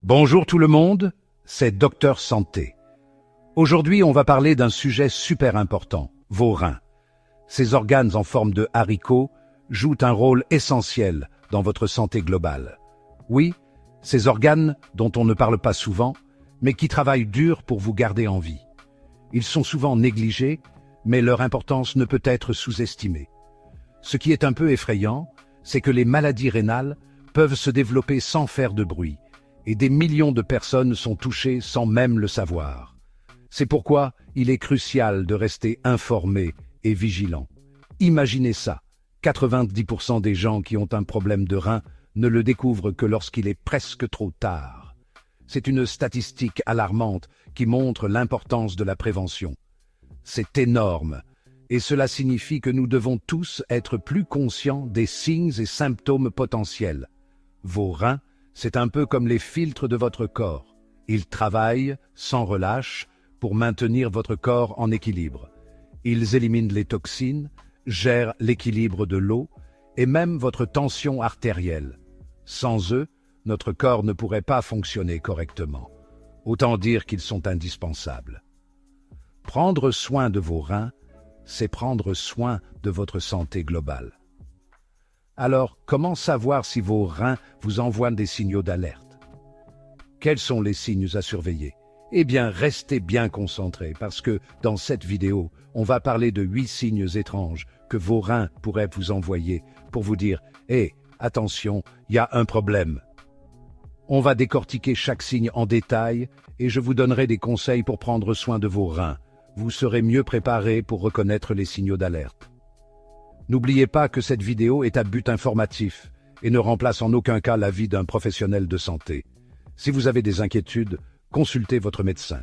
Bonjour tout le monde, c'est Docteur Santé. Aujourd'hui, on va parler d'un sujet super important, vos reins. Ces organes en forme de haricots jouent un rôle essentiel dans votre santé globale. Oui, ces organes dont on ne parle pas souvent, mais qui travaillent dur pour vous garder en vie. Ils sont souvent négligés, mais leur importance ne peut être sous-estimée. Ce qui est un peu effrayant, c'est que les maladies rénales peuvent se développer sans faire de bruit, et des millions de personnes sont touchées sans même le savoir. C'est pourquoi il est crucial de rester informé et vigilant. Imaginez ça, 90% des gens qui ont un problème de rein ne le découvrent que lorsqu'il est presque trop tard. C'est une statistique alarmante qui montre l'importance de la prévention. C'est énorme, et cela signifie que nous devons tous être plus conscients des signes et symptômes potentiels. Vos reins, c'est un peu comme les filtres de votre corps. Ils travaillent, sans relâche, pour maintenir votre corps en équilibre. Ils éliminent les toxines, gèrent l'équilibre de l'eau et même votre tension artérielle. Sans eux, notre corps ne pourrait pas fonctionner correctement. Autant dire qu'ils sont indispensables. Prendre soin de vos reins, c'est prendre soin de votre santé globale. Alors, comment savoir si vos reins vous envoient des signaux d'alerte? Quels sont les signes à surveiller? Eh bien, restez bien concentrés parce que, dans cette vidéo, on va parler de 8 signes étranges que vos reins pourraient vous envoyer pour vous dire « Hé, attention, il y a un problème ». On va décortiquer chaque signe en détail et je vous donnerai des conseils pour prendre soin de vos reins. Vous serez mieux préparé pour reconnaître les signaux d'alerte. N'oubliez pas que cette vidéo est à but informatif et ne remplace en aucun cas l'avis d'un professionnel de santé. Si vous avez des inquiétudes, consultez votre médecin.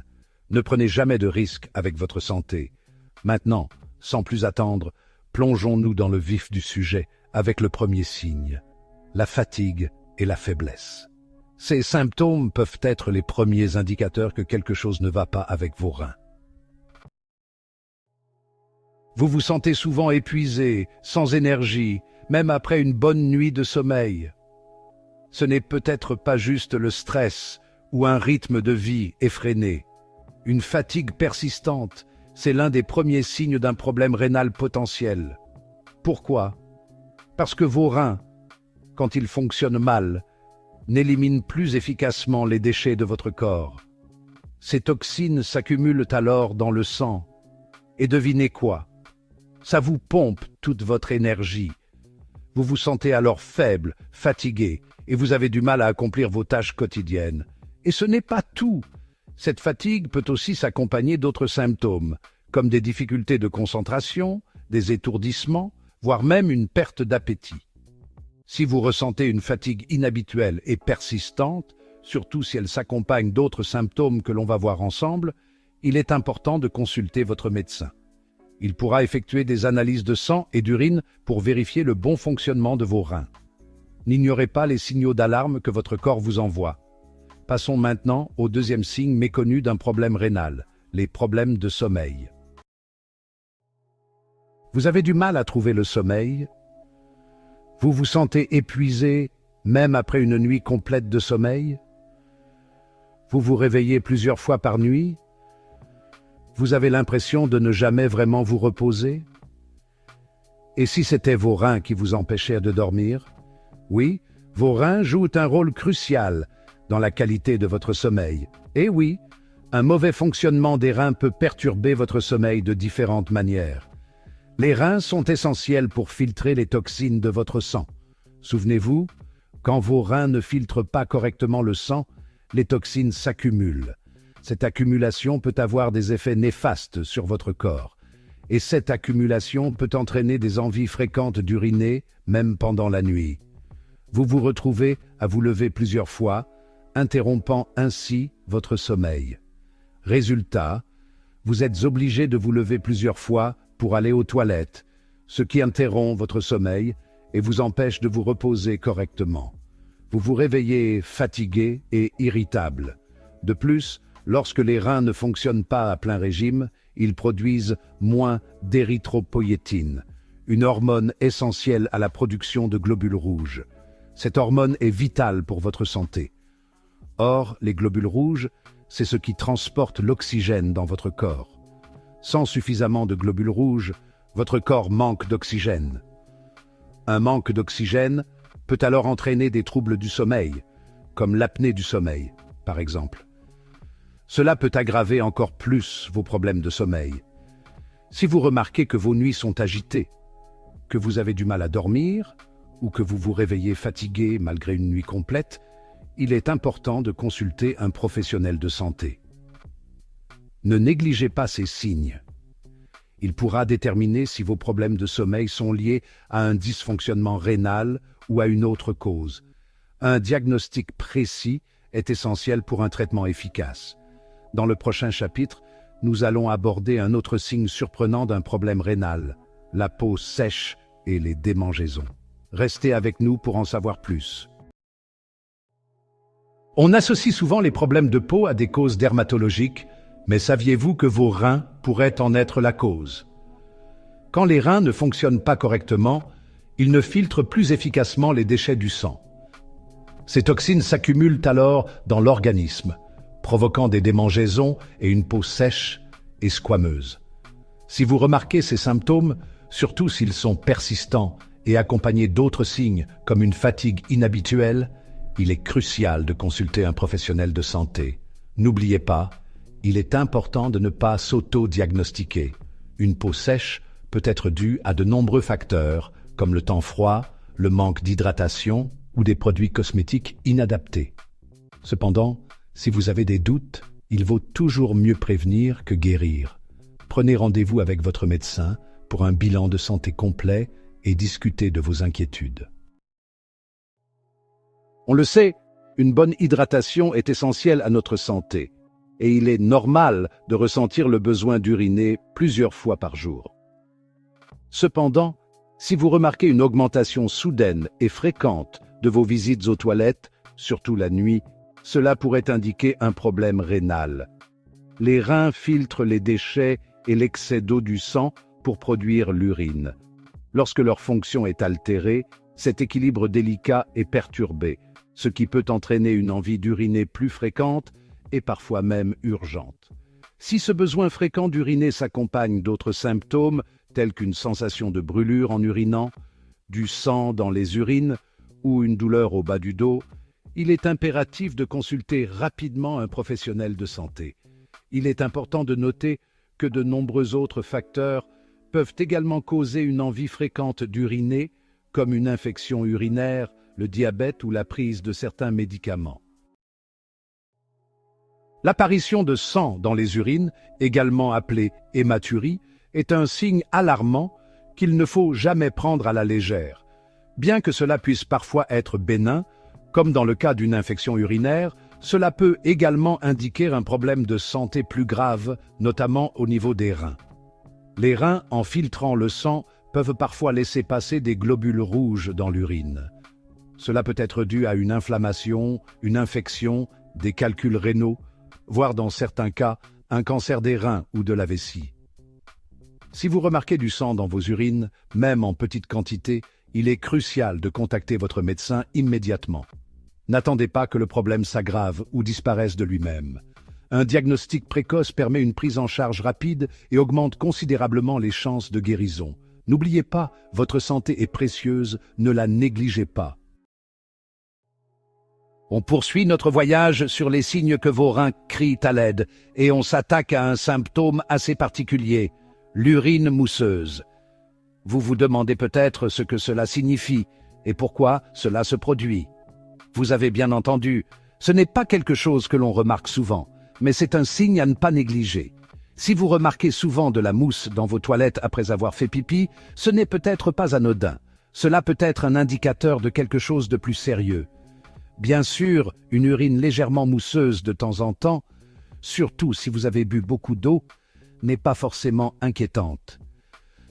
Ne prenez jamais de risques avec votre santé. Maintenant, sans plus attendre, plongeons-nous dans le vif du sujet avec le premier signe, la fatigue et la faiblesse. Ces symptômes peuvent être les premiers indicateurs que quelque chose ne va pas avec vos reins. Vous vous sentez souvent épuisé, sans énergie, même après une bonne nuit de sommeil. Ce n'est peut-être pas juste le stress ou un rythme de vie effréné. Une fatigue persistante, c'est l'un des premiers signes d'un problème rénal potentiel. Pourquoi? Parce que vos reins, quand ils fonctionnent mal, n'éliminent plus efficacement les déchets de votre corps. Ces toxines s'accumulent alors dans le sang. Et devinez quoi? Ça vous pompe toute votre énergie. Vous vous sentez alors faible, fatigué, et vous avez du mal à accomplir vos tâches quotidiennes. Et ce n'est pas tout. Cette fatigue peut aussi s'accompagner d'autres symptômes, comme des difficultés de concentration, des étourdissements, voire même une perte d'appétit. Si vous ressentez une fatigue inhabituelle et persistante, surtout si elle s'accompagne d'autres symptômes que l'on va voir ensemble, il est important de consulter votre médecin. Il pourra effectuer des analyses de sang et d'urine pour vérifier le bon fonctionnement de vos reins. N'ignorez pas les signaux d'alarme que votre corps vous envoie. Passons maintenant au deuxième signe méconnu d'un problème rénal, les problèmes de sommeil. Vous avez du mal à trouver le sommeil? Vous vous sentez épuisé même après une nuit complète de sommeil? Vous vous réveillez plusieurs fois par nuit? Vous avez l'impression de ne jamais vraiment vous reposer? Et si c'était vos reins qui vous empêchaient de dormir? Oui, vos reins jouent un rôle crucial dans la qualité de votre sommeil. Et oui, un mauvais fonctionnement des reins peut perturber votre sommeil de différentes manières. Les reins sont essentiels pour filtrer les toxines de votre sang. Souvenez-vous, quand vos reins ne filtrent pas correctement le sang, les toxines s'accumulent. Cette accumulation peut avoir des effets néfastes sur votre corps. Et cette accumulation peut entraîner des envies fréquentes d'uriner, même pendant la nuit. Vous vous retrouvez à vous lever plusieurs fois, interrompant ainsi votre sommeil. Résultat, vous êtes obligé de vous lever plusieurs fois pour aller aux toilettes, ce qui interrompt votre sommeil et vous empêche de vous reposer correctement. Vous vous réveillez fatigué et irritable. De plus, lorsque les reins ne fonctionnent pas à plein régime, ils produisent moins d'érythropoïétine, une hormone essentielle à la production de globules rouges. Cette hormone est vitale pour votre santé. Or, les globules rouges, c'est ce qui transporte l'oxygène dans votre corps. Sans suffisamment de globules rouges, votre corps manque d'oxygène. Un manque d'oxygène peut alors entraîner des troubles du sommeil, comme l'apnée du sommeil, par exemple. Cela peut aggraver encore plus vos problèmes de sommeil. Si vous remarquez que vos nuits sont agitées, que vous avez du mal à dormir, ou que vous vous réveillez fatigué malgré une nuit complète, il est important de consulter un professionnel de santé. Ne négligez pas ces signes. Il pourra déterminer si vos problèmes de sommeil sont liés à un dysfonctionnement rénal ou à une autre cause. Un diagnostic précis est essentiel pour un traitement efficace. Dans le prochain chapitre, nous allons aborder un autre signe surprenant d'un problème rénal, la peau sèche et les démangeaisons. Restez avec nous pour en savoir plus. On associe souvent les problèmes de peau à des causes dermatologiques, mais saviez-vous que vos reins pourraient en être la cause? Quand les reins ne fonctionnent pas correctement, ils ne filtrent plus efficacement les déchets du sang. Ces toxines s'accumulent alors dans l'organisme, provoquant des démangeaisons et une peau sèche et squameuse. Si vous remarquez ces symptômes, surtout s'ils sont persistants et accompagnés d'autres signes comme une fatigue inhabituelle, il est crucial de consulter un professionnel de santé. N'oubliez pas, il est important de ne pas s'auto-diagnostiquer. Une peau sèche peut être due à de nombreux facteurs, comme le temps froid, le manque d'hydratation ou des produits cosmétiques inadaptés. Cependant, si vous avez des doutes, il vaut toujours mieux prévenir que guérir. Prenez rendez-vous avec votre médecin pour un bilan de santé complet et discutez de vos inquiétudes. On le sait, une bonne hydratation est essentielle à notre santé, et il est normal de ressentir le besoin d'uriner plusieurs fois par jour. Cependant, si vous remarquez une augmentation soudaine et fréquente de vos visites aux toilettes, surtout la nuit, cela pourrait indiquer un problème rénal. Les reins filtrent les déchets et l'excès d'eau du sang pour produire l'urine. Lorsque leur fonction est altérée, cet équilibre délicat est perturbé, ce qui peut entraîner une envie d'uriner plus fréquente et parfois même urgente. Si ce besoin fréquent d'uriner s'accompagne d'autres symptômes, tels qu'une sensation de brûlure en urinant, du sang dans les urines ou une douleur au bas du dos, il est impératif de consulter rapidement un professionnel de santé. Il est important de noter que de nombreux autres facteurs peuvent également causer une envie fréquente d'uriner, comme une infection urinaire, le diabète ou la prise de certains médicaments. L'apparition de sang dans les urines, également appelée hématurie, est un signe alarmant qu'il ne faut jamais prendre à la légère. Bien que cela puisse parfois être bénin, comme dans le cas d'une infection urinaire, cela peut également indiquer un problème de santé plus grave, notamment au niveau des reins. Les reins, en filtrant le sang, peuvent parfois laisser passer des globules rouges dans l'urine. Cela peut être dû à une inflammation, une infection, des calculs rénaux, voire dans certains cas, un cancer des reins ou de la vessie. Si vous remarquez du sang dans vos urines, même en petite quantité, il est crucial de contacter votre médecin immédiatement. N'attendez pas que le problème s'aggrave ou disparaisse de lui-même. Un diagnostic précoce permet une prise en charge rapide et augmente considérablement les chances de guérison. N'oubliez pas, votre santé est précieuse, ne la négligez pas. On poursuit notre voyage sur les signes que vos reins crient à l'aide et on s'attaque à un symptôme assez particulier, l'urine mousseuse. Vous vous demandez peut-être ce que cela signifie et pourquoi cela se produit. Vous avez bien entendu, ce n'est pas quelque chose que l'on remarque souvent, mais c'est un signe à ne pas négliger. Si vous remarquez souvent de la mousse dans vos toilettes après avoir fait pipi, ce n'est peut-être pas anodin. Cela peut être un indicateur de quelque chose de plus sérieux. Bien sûr, une urine légèrement mousseuse de temps en temps, surtout si vous avez bu beaucoup d'eau, n'est pas forcément inquiétante.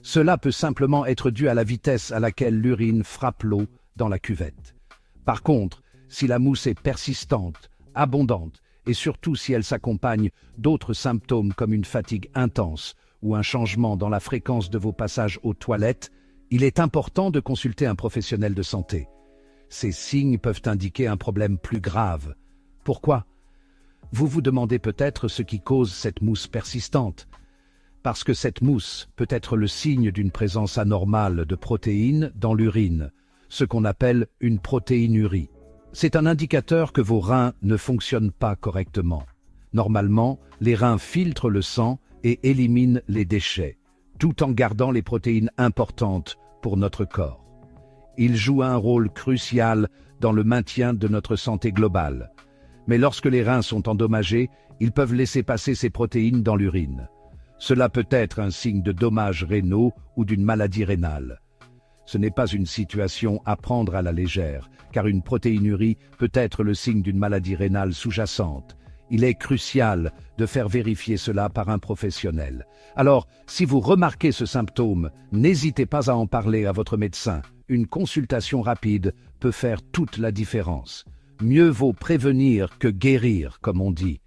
Cela peut simplement être dû à la vitesse à laquelle l'urine frappe l'eau dans la cuvette. Par contre, si la mousse est persistante, abondante, et surtout si elle s'accompagne d'autres symptômes comme une fatigue intense ou un changement dans la fréquence de vos passages aux toilettes, il est important de consulter un professionnel de santé. Ces signes peuvent indiquer un problème plus grave, Pourquoi? Vous vous demandez peut-être ce qui cause cette mousse persistante. Parce que cette mousse peut être le signe d'une présence anormale de protéines dans l'urine, ce qu'on appelle une protéinurie. C'est un indicateur que vos reins ne fonctionnent pas correctement. Normalement, les reins filtrent le sang et éliminent les déchets, tout en gardant les protéines importantes pour notre corps. Ils jouent un rôle crucial dans le maintien de notre santé globale. Mais lorsque les reins sont endommagés, ils peuvent laisser passer ces protéines dans l'urine. Cela peut être un signe de dommages rénaux ou d'une maladie rénale. Ce n'est pas une situation à prendre à la légère, car une protéinurie peut être le signe d'une maladie rénale sous-jacente. Il est crucial de faire vérifier cela par un professionnel. Alors, si vous remarquez ce symptôme, n'hésitez pas à en parler à votre médecin. Une consultation rapide peut faire toute la différence. Mieux vaut prévenir que guérir, comme on dit.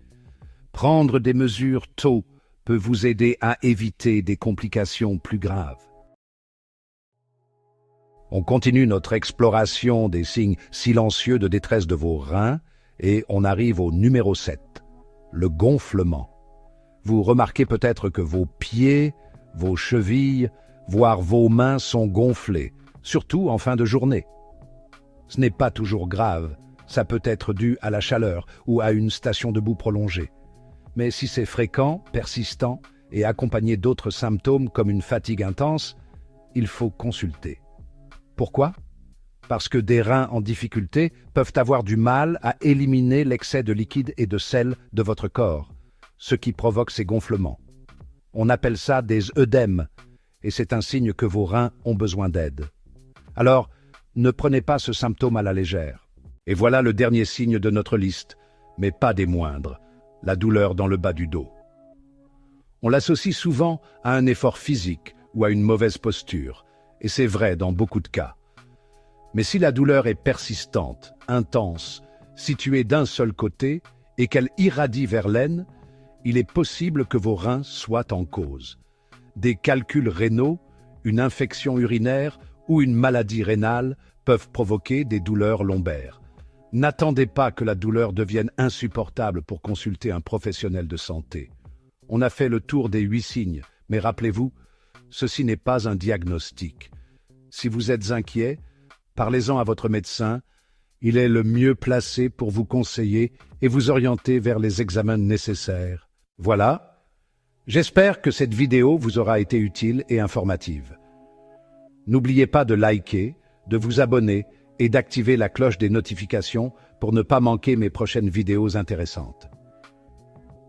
Prendre des mesures tôt peut vous aider à éviter des complications plus graves. On continue notre exploration des signes silencieux de détresse de vos reins et on arrive au numéro 7, le gonflement. Vous remarquez peut-être que vos pieds, vos chevilles, voire vos mains sont gonflés, surtout en fin de journée. Ce n'est pas toujours grave, ça peut être dû à la chaleur ou à une station debout prolongée. Mais si c'est fréquent, persistant et accompagné d'autres symptômes comme une fatigue intense, il faut consulter. Pourquoi? Parce que des reins en difficulté peuvent avoir du mal à éliminer l'excès de liquide et de sel de votre corps, ce qui provoque ces gonflements. On appelle ça des œdèmes, et c'est un signe que vos reins ont besoin d'aide. Alors, ne prenez pas ce symptôme à la légère. Et voilà le dernier signe de notre liste, mais pas des moindres, la douleur dans le bas du dos. On l'associe souvent à un effort physique ou à une mauvaise posture, et c'est vrai dans beaucoup de cas. Mais si la douleur est persistante, intense, située d'un seul côté et qu'elle irradie vers l'aine, il est possible que vos reins soient en cause. Des calculs rénaux, une infection urinaire ou une maladie rénale peuvent provoquer des douleurs lombaires. N'attendez pas que la douleur devienne insupportable pour consulter un professionnel de santé. On a fait le tour des 8 signes, mais rappelez-vous, ceci n'est pas un diagnostic. Si vous êtes inquiet, parlez-en à votre médecin, il est le mieux placé pour vous conseiller et vous orienter vers les examens nécessaires. Voilà, j'espère que cette vidéo vous aura été utile et informative. N'oubliez pas de liker, de vous abonner et d'activer la cloche des notifications pour ne pas manquer mes prochaines vidéos intéressantes.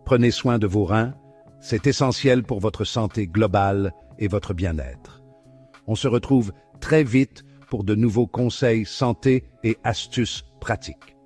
Prenez soin de vos reins, c'est essentiel pour votre santé globale et votre bien-être. On se retrouve très vite pour de nouveaux conseils santé et astuces pratiques.